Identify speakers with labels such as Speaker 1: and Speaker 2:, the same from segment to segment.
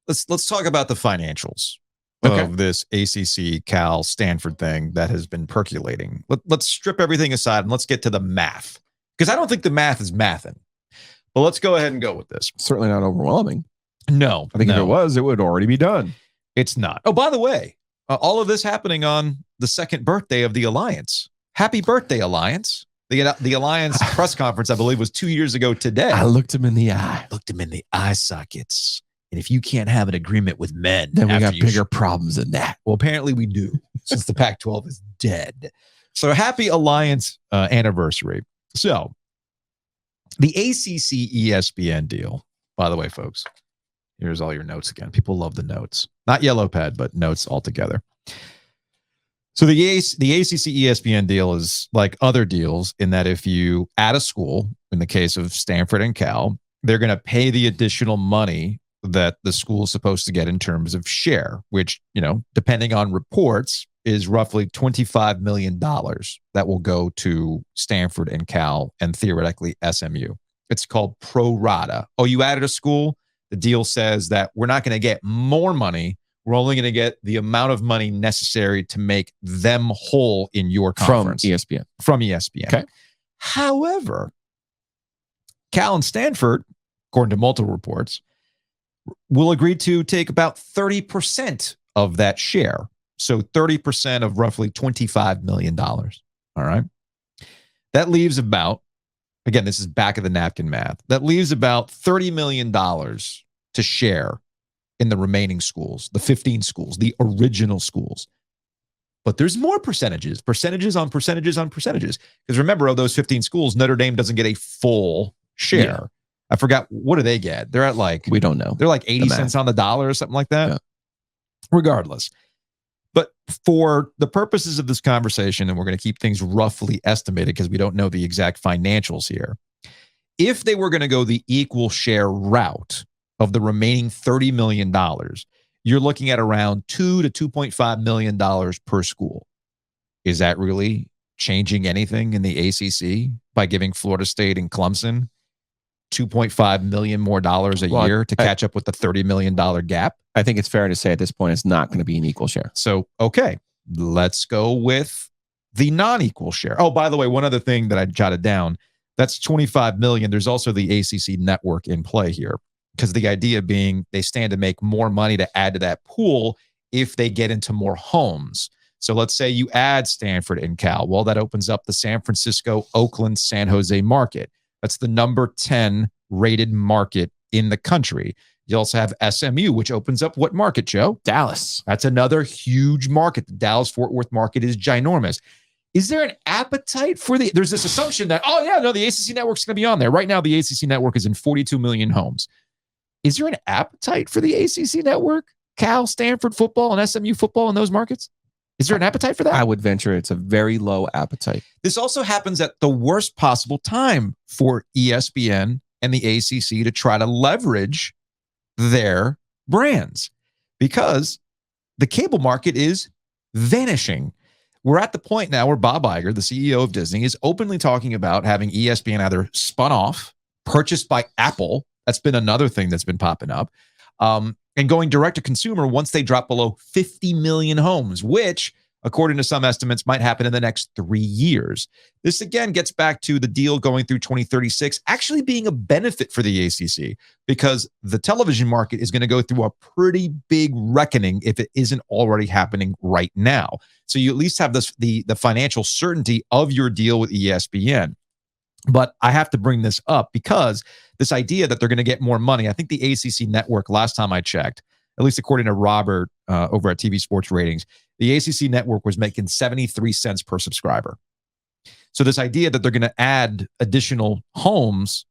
Speaker 1: let's talk about the financials
Speaker 2: Okay.
Speaker 1: of this ACC Cal Stanford thing that has been percolating. Let's strip everything aside and let's get to the math, because I don't think the math is mathing. But let's go ahead and go with this.
Speaker 2: Certainly not overwhelming.
Speaker 1: No,
Speaker 2: I think if it was, it would already be done.
Speaker 1: It's not. Oh, by the way, all of this happening on the second birthday of the Alliance. Happy birthday, Alliance. The Alliance press conference, I believe, was 2 years ago today.
Speaker 2: I looked him in the eye.
Speaker 1: Looked him in the eye sockets. And if you can't have an agreement with men,
Speaker 2: then we got bigger problems than that.
Speaker 1: Well, apparently we do, since the Pac-12 is dead. So happy Alliance anniversary. So the ACC ESPN deal, by the way, folks, here's all your notes again. People love the notes. Not yellow pad, but notes altogether. So the ACC ESPN deal is like other deals in that if you add a school, in the case of Stanford and Cal, they're going to pay the additional money that the school is supposed to get in terms of share, which, depending on reports, is roughly $25 million that will go to Stanford and Cal and theoretically SMU. It's called pro rata. Oh, you added a school? The deal says that we're not going to get more money. We're only going to get the amount of money necessary to make them whole in your conference.
Speaker 2: From ESPN.
Speaker 1: Okay. However, Cal and Stanford, according to multiple reports, will agree to take about 30% of that share. So 30% of roughly $25 million. All right. That leaves about, again, this is back of the napkin math, that leaves about $30 million to share in the remaining schools, the 15 schools, the original schools. But there's more percentages on percentages. Because remember, of those 15 schools, Notre Dame doesn't get a full share. Yeah. I forgot, what do they get? They're at
Speaker 2: we don't know.
Speaker 1: They're like 80 cents on the dollar or something like that. Yeah. Regardless. But for the purposes of this conversation, and we're going to keep things roughly estimated because we don't know the exact financials here. If they were going to go the equal share route of the remaining $30 million, you're looking at around $2 to $2.5 million per school. Is that really changing anything in the ACC by giving Florida State and Clemson $2.5 million more a year to catch up with the $30 million gap?
Speaker 2: I think it's fair to say at this point it's not going to be an equal share.
Speaker 1: So, okay, let's go with the non-equal share. Oh, by the way, one other thing that I jotted down, that's $25 million. There's also the ACC network in play here, because the idea being they stand to make more money to add to that pool if they get into more homes. So let's say you add Stanford and Cal. Well, that opens up the San Francisco, Oakland, San Jose market. That's the number 10 rated market in the country. You also have SMU, which opens up what market, Joe?
Speaker 2: Dallas.
Speaker 1: That's another huge market. The Dallas-Fort Worth market is ginormous. Is there an appetite for there's this assumption that, the ACC network's going to be on there. Right now, the ACC network is in 42 million homes. Is there an appetite for the ACC network, Cal, Stanford football, and SMU football in those markets? Is there an appetite for that?
Speaker 2: I would venture it's a very low appetite.
Speaker 1: This also happens at the worst possible time for ESPN and the ACC to try to leverage their brands, because the cable market is vanishing. We're at the point now where Bob Iger, the CEO of Disney, is openly talking about having ESPN either spun off, purchased by Apple. That's been another thing that's been popping up. And going direct to consumer once they drop below 50 million homes, which, according to some estimates, might happen in the next 3 years. This, again, gets back to the deal going through 2036 actually being a benefit for the ACC, because the television market is going to go through a pretty big reckoning if it isn't already happening right now. So you at least have the financial certainty of your deal with ESPN. But I have to bring this up because this idea that they're going to get more money, I think the ACC network, last time I checked, at least according to Robert over at TV Sports Ratings, the ACC network was making 73 cents per subscriber. So this idea that they're going to add additional homes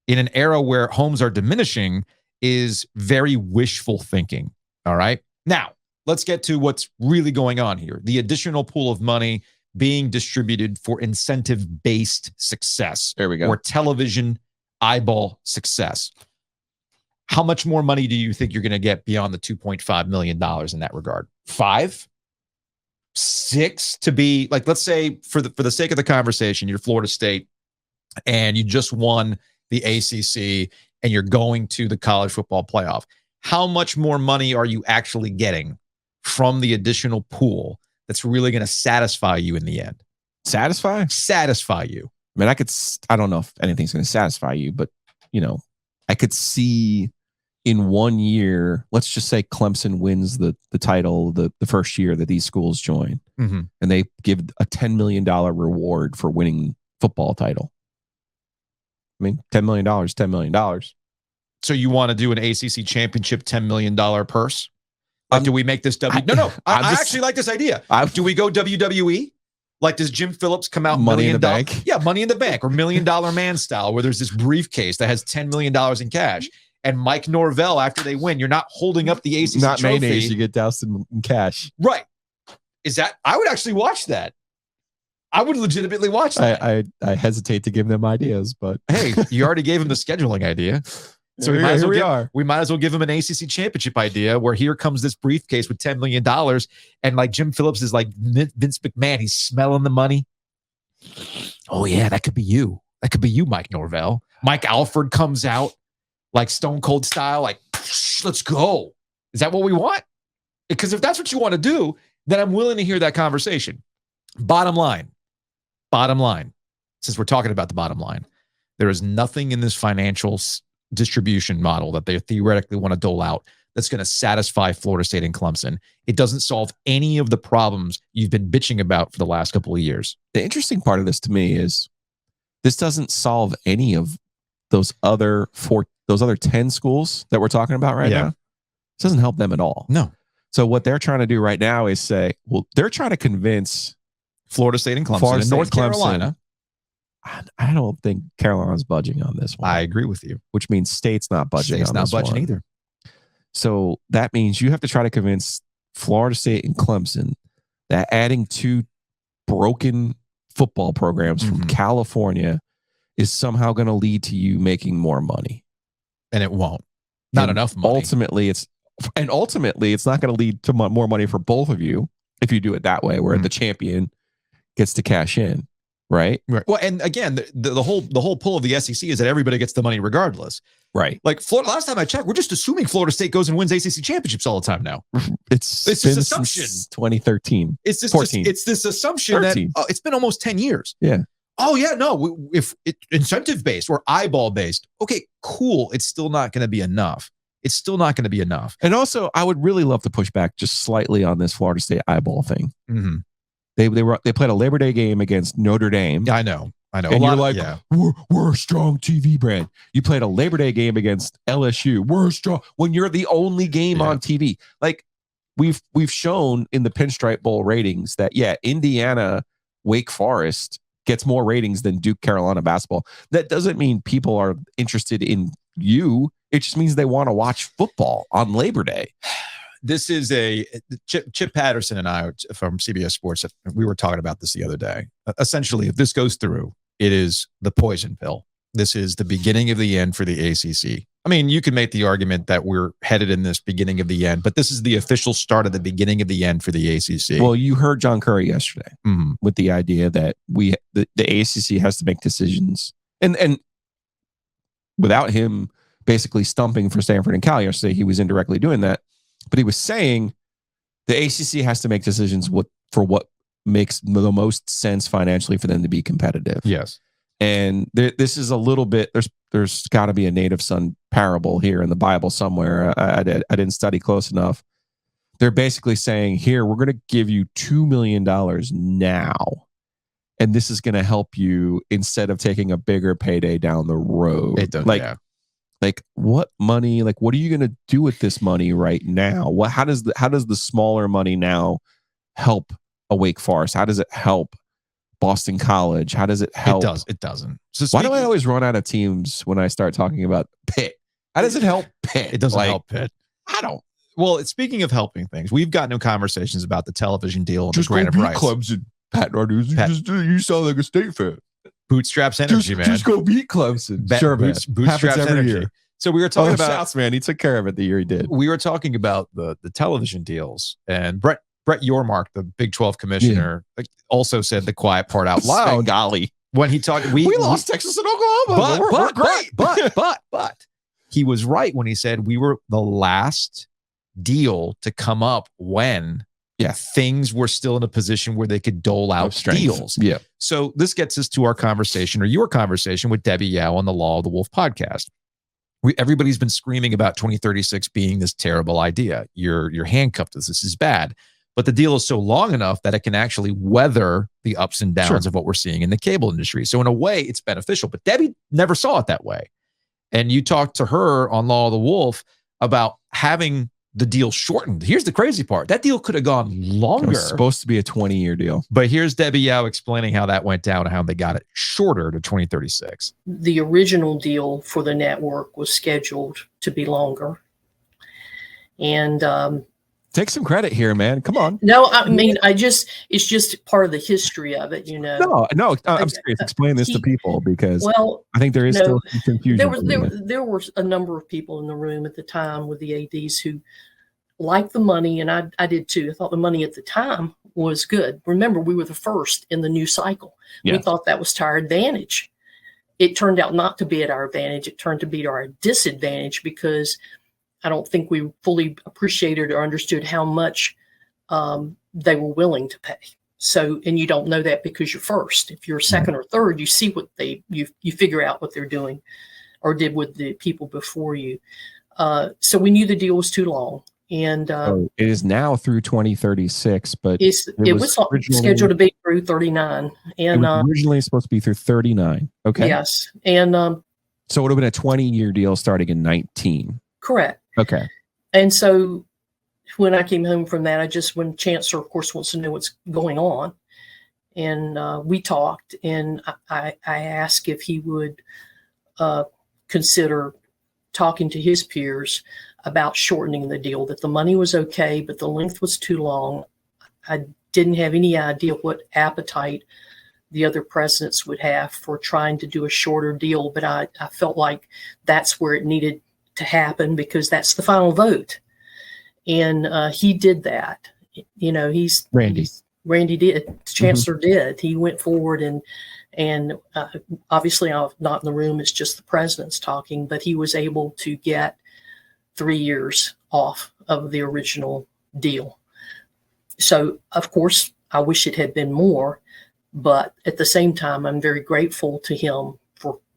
Speaker 1: in an era where homes are diminishing is very wishful thinking. All right. Now, let's get to what's really going on here. The additional pool of money being distributed for incentive-based success.
Speaker 2: There we go.
Speaker 1: Or television eyeball success. How much more money do you think you're going to get beyond the $2.5 million in that regard? 5? 6 to be, like, let's say for the sake of the conversation, you're Florida State and you just won the ACC and you're going to the college football playoff. how much more money are you actually getting from the additional pool that's really going to satisfy you in the end? Satisfy you.
Speaker 2: I mean, I don't know if anything's going to satisfy you, but, I could see in 1 year, let's just say Clemson wins the title the first year that these schools join,
Speaker 1: Mm-hmm.
Speaker 2: and they give a $10 million reward for winning football title. I mean, $10 million, $10 million.
Speaker 1: So you want to do an ACC championship $10 million purse? Like, do we make this No. I actually like this idea. Do we go WWE? Like, does Jim Phillips come out
Speaker 2: Money in the Bank?
Speaker 1: Yeah, Money in the Bank or $1 Million Man style, where there's this briefcase that has $10 million in cash. And Mike Norvell, after they win, you're not holding up the ACC
Speaker 2: not
Speaker 1: trophy.
Speaker 2: mayonnaise, you get doused in cash.
Speaker 1: Right. I would actually watch that. I would legitimately watch that.
Speaker 2: I hesitate to give them ideas, but
Speaker 1: hey, you already gave him the scheduling idea. So we might as well give him an ACC championship idea where here comes this briefcase with $10 million. And like Jim Phillips is like Vince McMahon. He's smelling the money. Oh, yeah, that could be you. That could be you, Mike Norvell. Mike Alford comes out like Stone Cold style, like, let's go. Is that what we want? Because if that's what you want to do, then I'm willing to hear that conversation. Bottom line, since we're talking about the bottom line, there is nothing in this financial distribution model that they theoretically want to dole out that's going to satisfy Florida State and Clemson. It doesn't solve any of the problems you've been bitching about for the last couple of years.
Speaker 2: The interesting part of this to me is this doesn't solve any of those other 10 schools that we're talking about right now. It doesn't help them at all.
Speaker 1: No.
Speaker 2: So what they're trying to do right now is say, well, they're trying to convince
Speaker 1: Florida State and Clemson and North Carolina.
Speaker 2: I don't think Carolina's budging on this one.
Speaker 1: I agree with you.
Speaker 2: Which means State's not budging
Speaker 1: State's
Speaker 2: on
Speaker 1: not
Speaker 2: this
Speaker 1: budging
Speaker 2: one
Speaker 1: either.
Speaker 2: So that means you have to try to convince Florida State and Clemson that adding 2 broken football programs from California is somehow going to lead to you making more money.
Speaker 1: And it won't. Not enough money.
Speaker 2: Ultimately, it's not going to lead to more money for both of you if you do it that way, where the champion gets to cash in. Right.
Speaker 1: Well, and again, the whole pull of the SEC is that everybody gets the money regardless.
Speaker 2: Right.
Speaker 1: Like Florida, last time I checked, we're just assuming Florida State goes and wins ACC championships all the time now.
Speaker 2: It's
Speaker 1: this assumption.
Speaker 2: 2013.
Speaker 1: It's this
Speaker 2: 14.
Speaker 1: It's this assumption 13. That it's been almost 10 years.
Speaker 2: Yeah.
Speaker 1: Oh yeah, no. If it incentive based or eyeball based, okay, cool. It's still not going to be enough. And
Speaker 2: also, I would really love to push back just slightly on this Florida State eyeball thing.
Speaker 1: Mm-hmm.
Speaker 2: They played a Labor Day game against Notre Dame.
Speaker 1: Yeah, I know. And
Speaker 2: you're like, we're a strong TV brand. You played a Labor Day game against LSU. We're strong when you're the only game on TV. Like we've shown in the Pinstripe Bowl ratings that Indiana, Wake Forest gets more ratings than Duke Carolina basketball. That doesn't mean people are interested in you. It just means they want to watch football on Labor Day.
Speaker 1: This is Chip Patterson and I from CBS Sports. We were talking about this the other day. Essentially, if this goes through, it is the poison pill. This is the beginning of the end for the ACC. I mean, you can make the argument that we're headed in this beginning of the end, but this is the official start of the beginning of the end for the ACC.
Speaker 2: Well, you heard John Curry yesterday with the idea that the ACC has to make decisions, and without him basically stumping for Stanford and Cal yesterday, he was indirectly doing that. But he was saying the ACC has to make decisions for what makes the most sense financially for them to be competitive.
Speaker 1: Yes.
Speaker 2: And this is a little bit, there's got to be a native son parable here in the Bible somewhere. I didn't study close enough. They're basically saying, here, we're going to give you $2 million now. And this is going to help you instead of taking a bigger payday down the road.
Speaker 1: It does,
Speaker 2: Like what money? Like what are you going to do with this money right now? How does the smaller money now help a Wake Forest? How does it help Boston College? How does it help?
Speaker 1: It doesn't. So
Speaker 2: why do I always run out of teams when I start talking about Pitt? How does it help Pitt?
Speaker 1: It doesn't help Pitt.
Speaker 2: I don't.
Speaker 1: Well, speaking of helping things, we've gotten into conversations about the television deal and the grant of rights.
Speaker 2: Clemson, Pat Rogers. You sound like a State fan.
Speaker 1: Bootstraps energy, man.
Speaker 2: Just go beat Clemson. Sure, man.
Speaker 1: Bootstraps energy. Year. So we were talking about
Speaker 2: South, man. He took care of it the year he did.
Speaker 1: We were talking about the television deals, and Brett Yormark, the Big 12 commissioner, also said the quiet part out loud.
Speaker 2: Golly.
Speaker 1: When he talked, we
Speaker 2: lost Texas and Oklahoma.
Speaker 1: But we're great. But he was right when he said we were the last deal to come up when things were still in a position where they could dole out deals.
Speaker 2: Yeah.
Speaker 1: So this gets us to our conversation, or your conversation, with Debbie Yao on the Law of the Wolf podcast. Everybody's been screaming about 2036 being this terrible idea. You're handcuffed to this. This is bad. But the deal is so long enough that it can actually weather the ups and downs of what we're seeing in the cable industry. So in a way, it's beneficial. But Debbie never saw it that way. And you talked to her on Law of the Wolf about having the deal shortened. Here's the crazy part. That deal could have gone longer.
Speaker 2: It was supposed to be a 20-year deal.
Speaker 1: But here's Debbie Yao explaining how that went down and how they got it shorter to 2036.
Speaker 3: The original deal for the network was scheduled to be longer. And
Speaker 2: take some credit here, man. Come on.
Speaker 3: No, I mean, it's just part of the history of it, you know.
Speaker 2: No, I'm serious. Explain this to people, because I think there is still some confusion.
Speaker 3: There were a number of people in the room at the time with the ADs who liked the money, and I did too. I thought the money at the time was good. Remember, we were the first in the new cycle. We thought that was to our advantage. It turned out not to be at our advantage. It turned to be to our disadvantage, because I don't think we fully appreciated or understood how much they were willing to pay. So, and you don't know that because you're first. If you're second or third, you see what you figure out what they're doing or did with the people before you. So we knew the deal was too long. And
Speaker 2: it is now through 2036, but
Speaker 3: it was scheduled to be through 39. And
Speaker 2: it was originally supposed to be through 39. Okay.
Speaker 3: Yes. And
Speaker 2: so it would have been a 20-year deal starting in 19.
Speaker 3: Correct.
Speaker 2: Okay.
Speaker 3: And so when I came home from that, when Chancellor, of course, wants to know what's going on. And we talked, and I asked if he would consider talking to his peers about shortening the deal, that the money was okay, but the length was too long. I didn't have any idea what appetite the other presidents would have for trying to do a shorter deal, but I felt like that's where it needed to happen, because that's the final vote. And he did that. You know, Randy did. Chancellor did. He went forward and obviously I'm not in the room. It's just the presidents talking, but he was able to get 3 years off of the original deal. So of course I wish it had been more, but at the same time, I'm very grateful to him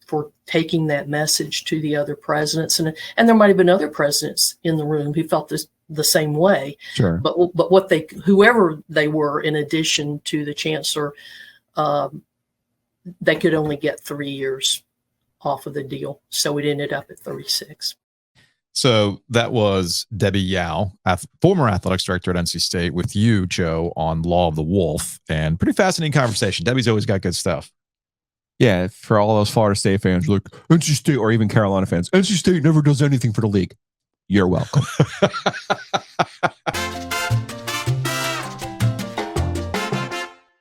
Speaker 3: for taking that message to the other presidents. And there might've been other presidents in the room who felt the same way.
Speaker 2: Sure.
Speaker 3: But whoever they were, in addition to the chancellor, they could only get 3 years off of the deal. So it ended up at 36.
Speaker 1: So that was Debbie Yao, former athletics director at NC State, with you, Joe, on Law of the Wolf. And pretty fascinating conversation. Debbie's always got good stuff.
Speaker 2: Yeah, for all those Florida State fans, like NC State, or even Carolina fans, NC State never does anything for the league. You're welcome.